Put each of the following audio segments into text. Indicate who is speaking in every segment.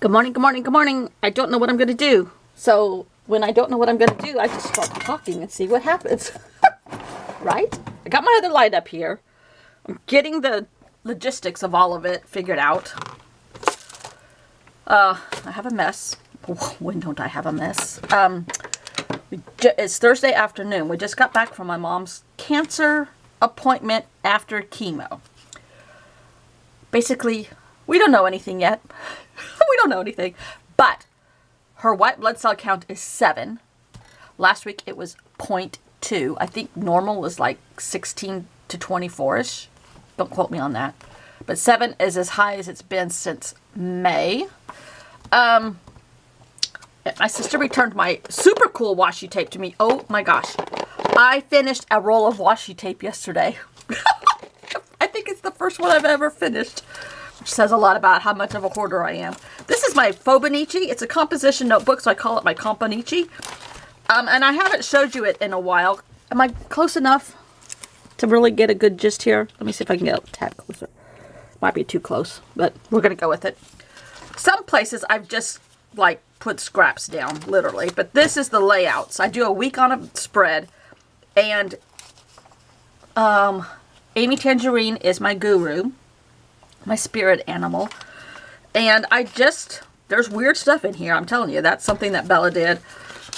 Speaker 1: Good morning, good morning, good morning. I don't know what I'm going to do. So when I don't know what I'm going to do, I just start talking and see what happens. Right? I got my other light up here. I'm getting the logistics of all of it figured out. I have a mess. When don't I have a mess? It's Thursday afternoon. We just got back from my mom's cancer appointment after chemo. Basically, we don't know anything yet. We don't know anything. But her white blood cell count is 7. Last week it was 0.2. I think normal is like 16 to 24-ish. Don't quote me on that. But 7 is as high as it's been since May. My sister returned my super cool washi tape to me. Oh my gosh. I finished a roll of washi tape yesterday. I think it's the first one I've ever finished. Which says a lot about how much of a hoarder I am. This is my Fobonichi. It's a composition notebook, so I call it my Componichi. And I haven't showed you it in a while. Am I close enough to really get a good gist here? Let me see if I can get a tad closer. Might be too close, but we're going to go with it. Some places I've just, like, put scraps down, literally. But this is the layout. So I do a week on a spread. And Amy Tangerine is my guru. My spirit animal. And there's weird stuff in here. I'm telling you, that's something that Bella did,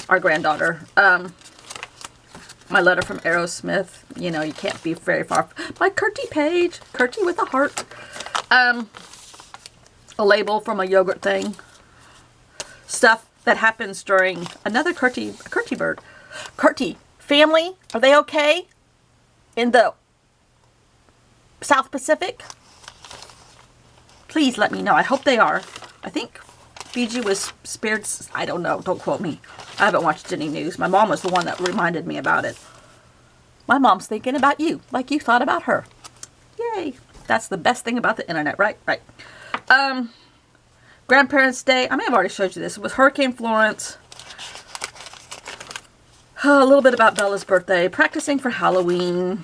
Speaker 1: our granddaughter. My letter from Aerosmith. You know, you can't be very far. My Kurtie page. Kurtie with a heart. A label from a yogurt thing. Stuff that happens during another Kurtie bird. Kurtie family, are they okay? In the South Pacific? Please let me know. I hope they are. I think Fiji was spared. I don't know. Don't quote me. I haven't watched any news. My mom was the one that reminded me about it. My mom's thinking about you, like you thought about her. Yay. That's the best thing about the internet, right? Right. Grandparents' Day. I may have already showed you this. It was Hurricane Florence. A little bit about Bella's birthday. Practicing for Halloween.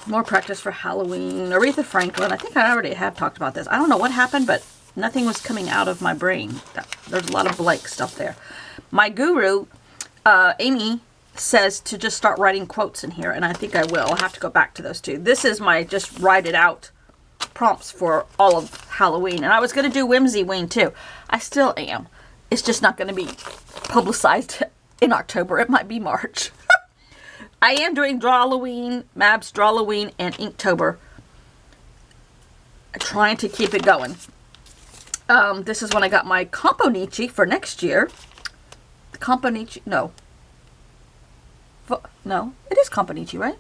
Speaker 1: More practice for Halloween. Aretha Franklin. I think I already have talked about this. I don't know what happened, but nothing was coming out of my brain. There's a lot of blank stuff there. My guru, Amy, says to just start writing quotes in here, and I think I will. I'll have to go back to those two. This is my just write it out prompts for all of Halloween. And I was going to do Whimsyween too. I still am. It's just not going to be publicized in October. It might be March. I am doing Drawloween, Mab's Drawloween, and Inktober. Trying to keep it going. This is when I got my Componichi for next year. The Componichi, no. No, it is Componichi, right?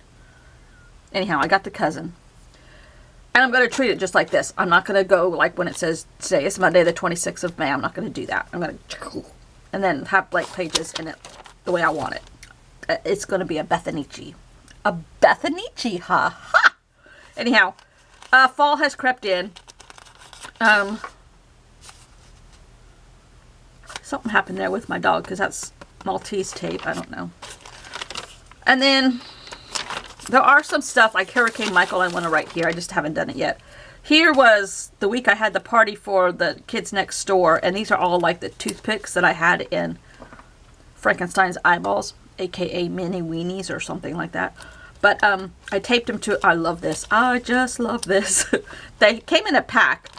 Speaker 1: Anyhow, I got the cousin. And I'm going to treat it just like this. I'm not going to go like when it says today is Monday the 26th of May. I'm not going to do that. I'm going to, and then have blank pages in it the way I want it. It's going to be a Bethanichi. A Bethanichi, ha ha! Anyhow, fall has crept in. Something happened there with my dog because that's Maltese tape. I don't know. And then there are some stuff like Hurricane Michael I want to write here. I just haven't done it yet. Here was the week I had the party for the kids next door. And these are all like the toothpicks that I had in Frankenstein's eyeballs. AKA mini weenies or something like that. But I taped them to, I love this. I just love this. They came in a pack.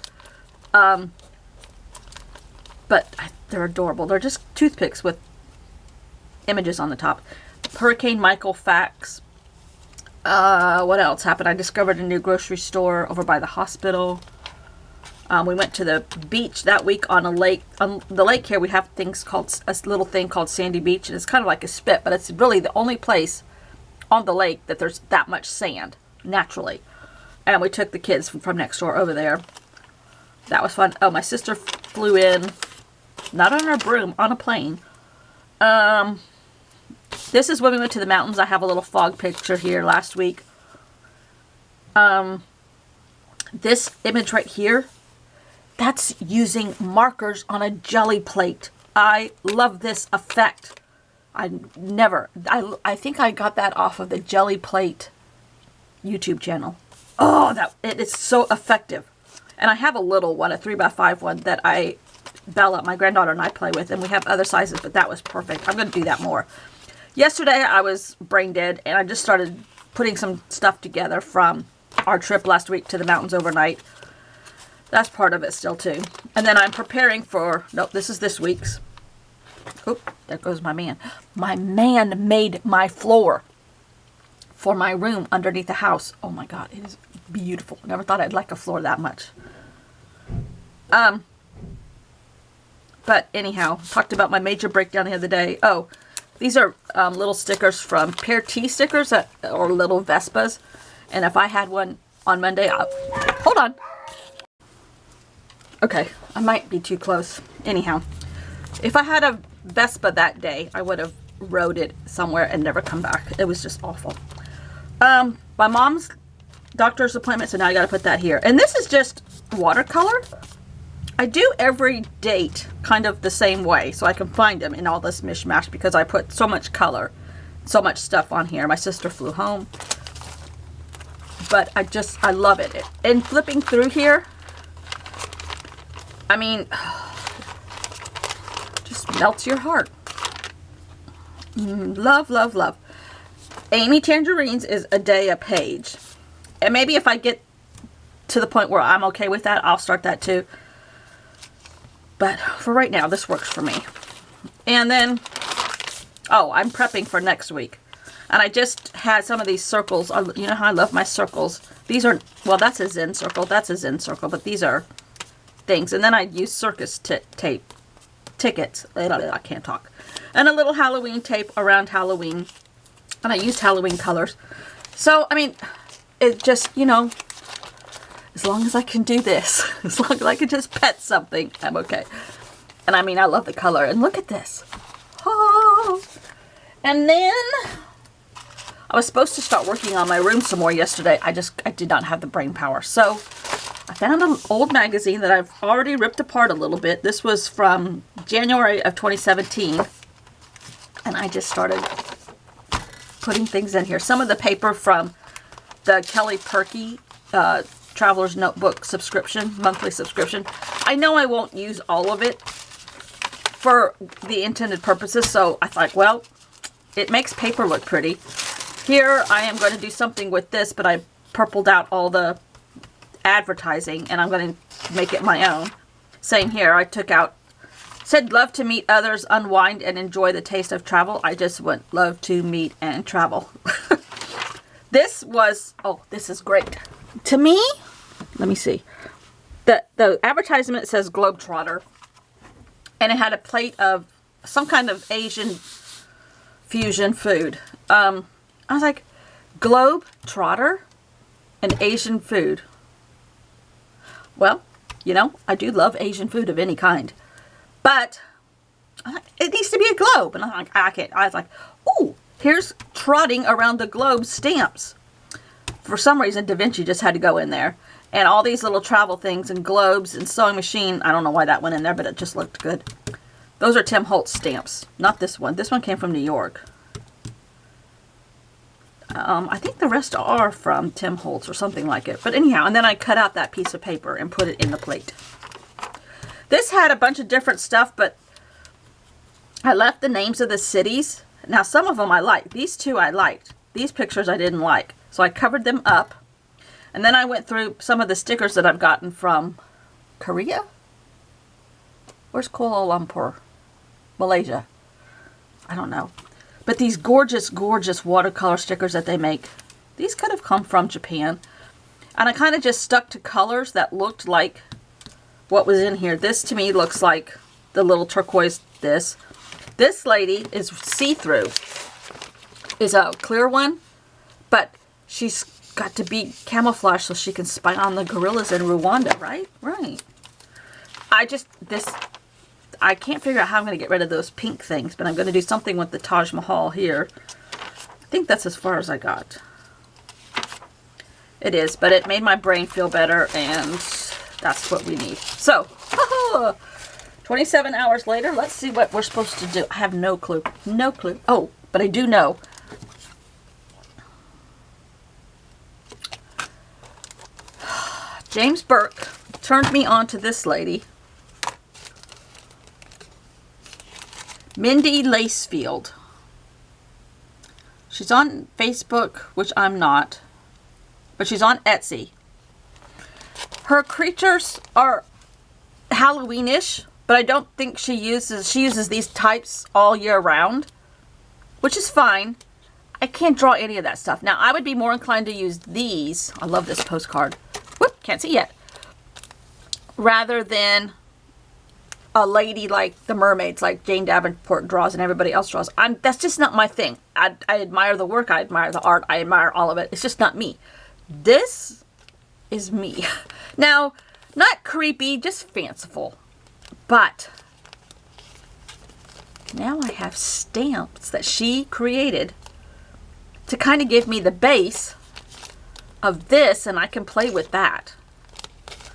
Speaker 1: But they're adorable. They're just toothpicks with images on the top. Hurricane Michael facts. What else happened? I discovered a new grocery store over by the hospital. We went to the beach that week on a lake. On the lake here, we have things called, a little thing called Sandy Beach. And it's kind of like a spit, but it's really the only place on the lake that there's that much sand, naturally. And we took the kids from next door over there. That was fun. Oh, my sister flew in, not on her broom, on a plane. This is when we went to the mountains. I have a little fog picture here last week. This image right here, that's using markers on a jelly plate. I love this effect. I think I got that off of the Jelly Plate YouTube channel. Oh, it is so effective. And I have a little one, a 3x5 one that Bella, my granddaughter, and I play with. And we have other sizes, but that was perfect. I'm going to do that more. Yesterday, I was brain dead, and I just started putting some stuff together from our trip last week to the mountains overnight. That's part of it still, too. And then I'm preparing for, nope, this is this week's. Oop, there goes my man. My man made my floor for my room underneath the house. Oh my God, it is beautiful. Never thought I'd like a floor that much. But anyhow, talked about my major breakdown the other day. Oh, these are little stickers from Pear Tea stickers or little Vespas. And if I had one on Monday, hold on. Okay, I might be too close. Anyhow, if I had a Vespa that day, I would have rode it somewhere and never come back. It was just awful. My mom's doctor's appointment, so now I got to put that here. And this is just watercolor. I do every date kind of the same way so I can find them in all this mishmash because I put so much color, so much stuff on here. My sister flew home. But I love it. And flipping through here, I mean, just melts your heart. Love, love, love. Amy Tangerine's is a day a page. And maybe if I get to the point where I'm okay with that, I'll start that too. But for right now, this works for me. And then, oh, I'm prepping for next week. And I just had some of these circles. You know how I love my circles. These are, well, that's a Zen circle. That's a Zen circle. But these are things. And then I use circus tape. Tickets. I can't talk. And a little Halloween tape around Halloween. And I used Halloween colors. So, I mean, it just, you know, as long as I can do this, as long as I can just pet something, I'm okay. And I mean, I love the color. And look at this. Oh. And then I was supposed to start working on my room some more yesterday. I did not have the brain power. So I found an old magazine that I've already ripped apart a little bit. This was from January of 2017. And I just started putting things in here. Some of the paper from the Kelly Purkey Traveler's Notebook subscription, monthly subscription. I know I won't use all of it for the intended purposes, so I thought, well, it makes paper look pretty. Here I am going to do something with this, but I purpled out all the advertising, and I'm going to make it my own. Same here, I took out, said love to meet others, unwind, and enjoy the taste of travel. I just went love to meet and travel. This was, oh, this is great. To me, let me see. The advertisement says Globetrotter. And it had a plate of some kind of Asian fusion food. I was like, Globetrotter and Asian food. Well, you know, I do love Asian food of any kind. But it needs to be a globe. And I'm like, I can't. I was like, ooh, here's trotting around the globe stamps. For some reason, Da Vinci just had to go in there. And all these little travel things and globes and sewing machine. I don't know why that went in there, but it just looked good. Those are Tim Holtz stamps. Not this one. This one came from New York. I think the rest are from Tim Holtz or something like it. But anyhow, and then I cut out that piece of paper and put it in the plate. This had a bunch of different stuff, but I left the names of the cities. Now, some of them I liked. These two I liked. These pictures I didn't like. So I covered them up. And then I went through some of the stickers that I've gotten from Korea? Where's Kuala Lumpur? Malaysia. I don't know. But these gorgeous, gorgeous watercolor stickers that they make, these could have come from Japan. And I kind of just stuck to colors that looked like what was in here. This to me looks like the little turquoise this. This lady is see-through. Is a clear one, but she's got to be camouflaged so she can spy on the gorillas in Rwanda, right? Right. I can't figure out how I'm going to get rid of those pink things, but I'm going to do something with the Taj Mahal here. I think that's as far as I got. It is, but it made my brain feel better, and that's what we need. So, 27 hours later, let's see what we're supposed to do. I have no clue. No clue. Oh, but I do know. James Burke turned me on to this lady, Mindy Lacefield. She's on Facebook, which I'm not, but she's on Etsy. Her creatures are Halloweenish, but I don't think she uses these types all year round, which is fine. I can't draw any of that stuff. Now, I would be more inclined to use these. I love this postcard. Whoop, can't see yet. Rather than a lady like the mermaids, like Jane Davenport draws and everybody else draws. That's just not my thing. I admire the work. I admire the art. I admire all of it. It's just not me. This is me. Now, not creepy, just fanciful. But now I have stamps that she created to kind of give me the base of this, and I can play with that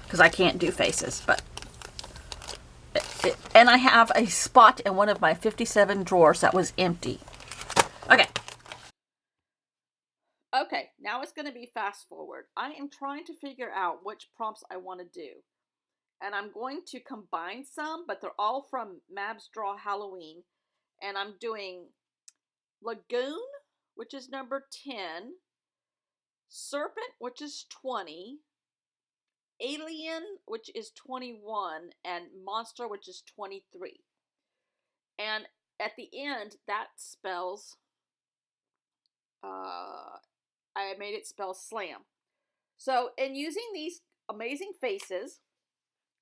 Speaker 1: because I can't do faces. But and I have a spot in one of my 57 drawers that was empty. Okay, now it's going to be fast forward. I am trying to figure out which prompts I want to do. And I'm going to combine some, but they're all from Mab's Draw Halloween. And I'm doing Lagoon, which is number 10. Serpent, which is 20. Alien, which is 21. And Monster, which is 23. And at the end, that spells... I made it spell slam. So, in using these amazing faces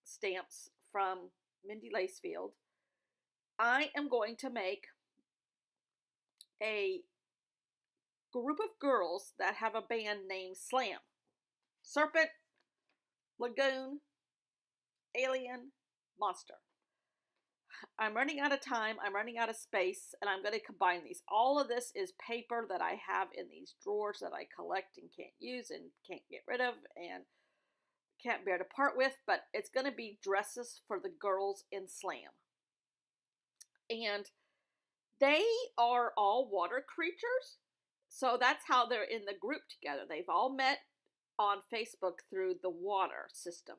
Speaker 1: stamps from Mindy Lacefield, I am going to make a group of girls that have a band named Slam. Serpent, Lagoon, Alien, Monster. I'm running out of time, I'm running out of space, and I'm going to combine these. All of this is paper that I have in these drawers that I collect and can't use and can't get rid of and can't bear to part with, but it's going to be dresses for the girls in Slam. And they are all water creatures, so that's how they're in the group together. They've all met on Facebook through the water system.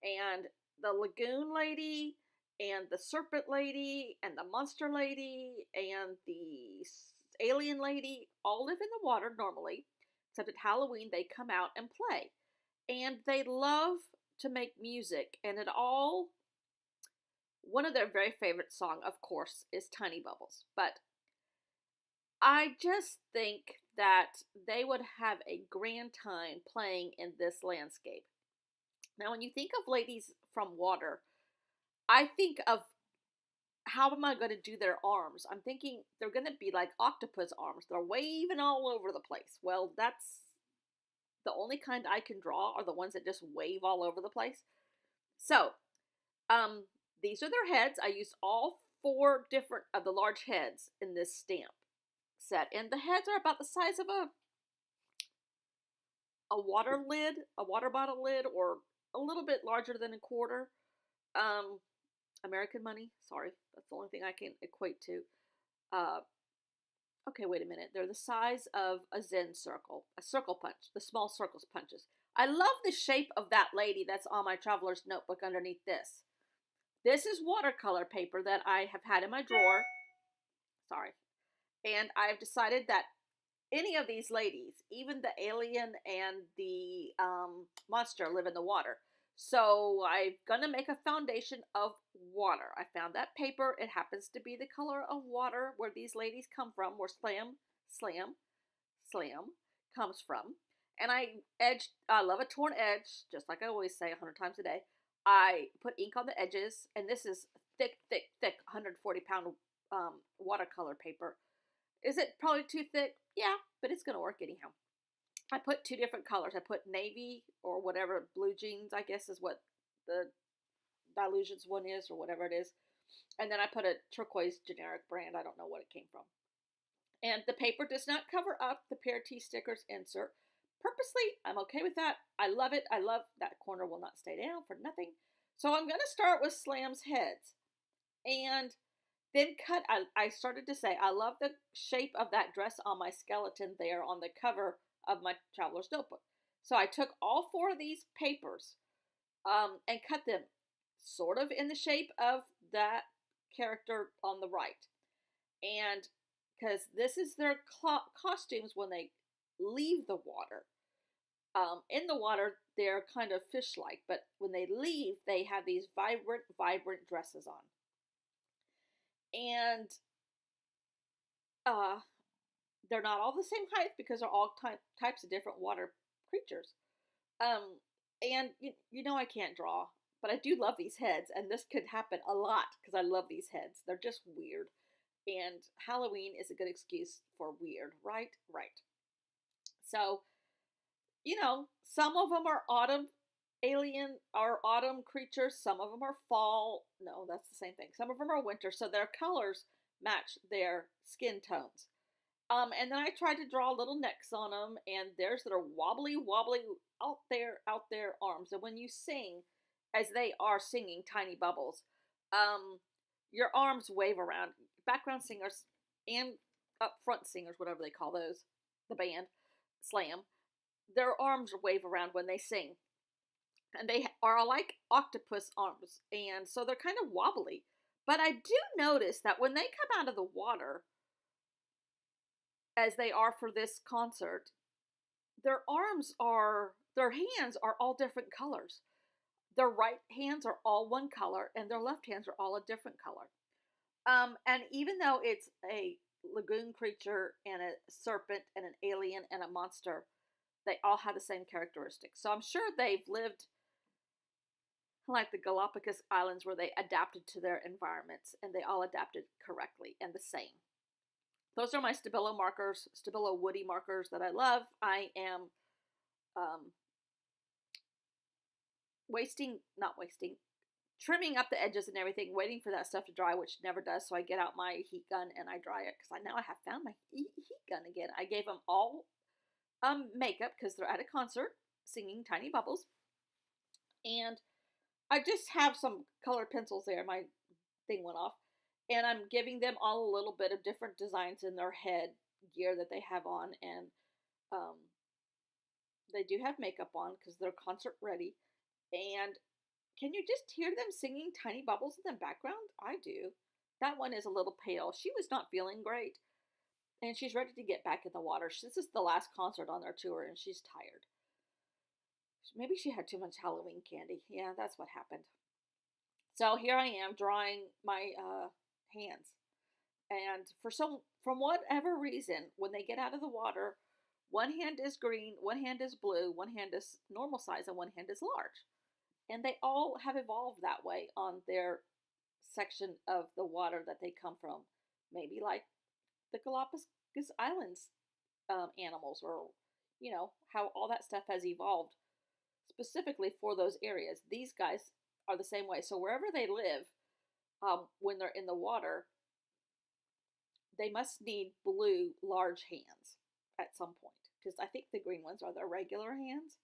Speaker 1: And the Lagoon Lady and the Serpent Lady and the Monster Lady and the Alien Lady all live in the water normally, except at Halloween they come out and play. And they love to make music, and one of their very favorite song, of course, is Tiny Bubbles. But I just think that they would have a grand time playing in this landscape. Now, when you think of ladies from water, I think of how am I going to do their arms? I'm thinking they're going to be like octopus arms. They're waving all over the place. Well, that's the only kind I can draw are the ones that just wave all over the place. So, these are their heads. I used all 4 different of the large heads in this stamp set. And the heads are about the size of a water bottle lid, or a little bit larger than a quarter. American money. Sorry, that's the only thing I can equate to. Okay, wait a minute. They're the size of a Zen circle, a circle punch, the small circles punches. I love the shape of that lady that's on my traveler's notebook underneath this. This is watercolor paper that I have had in my drawer. Sorry. And I've decided that any of these ladies, even the alien and the monster, live in the water. So I'm going to make a foundation of water. I found that paper. It happens to be the color of water where these ladies come from, where Slam comes from. And I love a torn edge, just like I always say 100 times a day. I put ink on the edges, and this is thick, 140-pound watercolor paper. Is it probably too thick? Yeah, but it's going to work anyhow. I put 2 different colors. I put navy, or whatever, blue jeans, I guess is what the Dylusions one is, or whatever it is. And then I put a turquoise generic brand. I don't know what it came from. And the paper does not cover up the PRT stickers insert. Purposely, I'm okay with that. I love it. I love that corner will not stay down for nothing. So I'm going to start with Slam's heads. And then I started to say, I love the shape of that dress on my skeleton there on the cover of my traveler's notebook. So I took all 4 of these papers and cut them sort of in the shape of that character on the right. And because this is their costumes when they leave the water. In the water, they're kind of fish-like, but when they leave, they have these vibrant dresses on. And they're not all the same height because they're all types of different water creatures. And you know I can't draw, but I do love these heads, and this could happen a lot because I love these heads. They're just weird, and Halloween is a good excuse for weird, right? Right. So, some of them are autumn autumn creatures. Some of them are fall. No, that's the same thing. Some of them are winter, so their colors match their skin tones. And then I tried to draw little necks on them, and there's their wobbly out there arms. And when you sing, as they are singing Tiny Bubbles, your arms wave around. Background singers and up front singers, whatever they call those, the band, Slam, their arms wave around when they sing. And they are like octopus arms, and so they're kind of wobbly. But I do notice that when they come out of the water, as they are for this concert, their hands are all different colors. Their right hands are all one color, and their left hands are all a different color. And even though it's a lagoon creature and a serpent and an alien and a monster, they all have the same characteristics. So I'm sure they've lived like the Galapagos Islands, where they adapted to their environments, and they all adapted correctly and the same. Those are my Stabilo markers, Stabilo Woody markers that I love. I am trimming up the edges and everything, waiting for that stuff to dry, which never does. So I get out my heat gun and I dry it, because I have found my heat gun again. I gave them all makeup because they're at a concert singing Tiny Bubbles. And I just have some colored pencils there. My thing went off. And I'm giving them all a little bit of different designs in their head gear that they have on. And they do have makeup on because they're concert ready. And can you just hear them singing Tiny Bubbles in the background? I do. That one is a little pale. She was not feeling great. And she's ready to get back in the water. This is the last concert on their tour, and she's tired. Maybe she had too much Halloween candy. Yeah, that's what happened. So here I am drawing my hands. And from whatever reason, when they get out of the water, one hand is green, one hand is blue, one hand is normal size, and one hand is large. And they all have evolved that way on their section of the water that they come from. Maybe like the Galapagos Islands animals, or, how all that stuff has evolved specifically for those areas. These guys are the same way. So wherever they live, when they're in the water, they must need blue large hands at some point, because I think the green ones are their regular hands.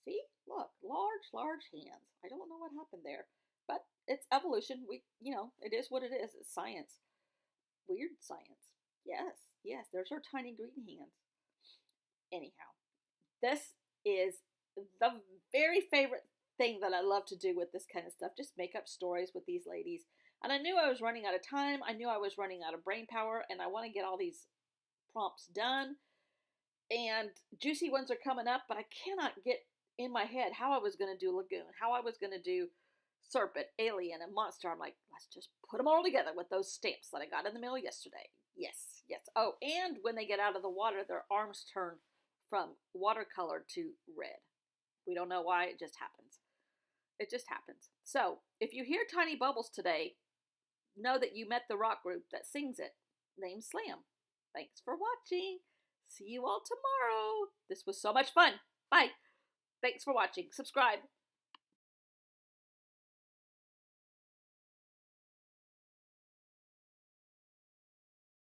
Speaker 1: See, look, large hands. I don't know what happened there, but it's evolution. It is what it is. It's science. Weird science. Yes, there's our tiny green hands. Anyhow, this is the very favorite thing that I love to do with this kind of stuff. Just make up stories with these ladies. And I knew I was running out of time. I knew I was running out of brain power, and I want to get all these prompts done. And juicy ones are coming up, but I cannot get in my head how I was going to do Lagoon, how I was going to do Serpent, Alien, and Monster. I'm like, let's just put them all together with those stamps that I got in the mail yesterday. Yes. Oh, and when they get out of the water, their arms turn from watercolor to red. We don't know why, it just happens. It just happens. So, if you hear Tiny Bubbles today, know that you met the rock group that sings it, named Slam. Thanks for watching. See you all tomorrow. This was so much fun. Bye. Thanks for watching. Subscribe.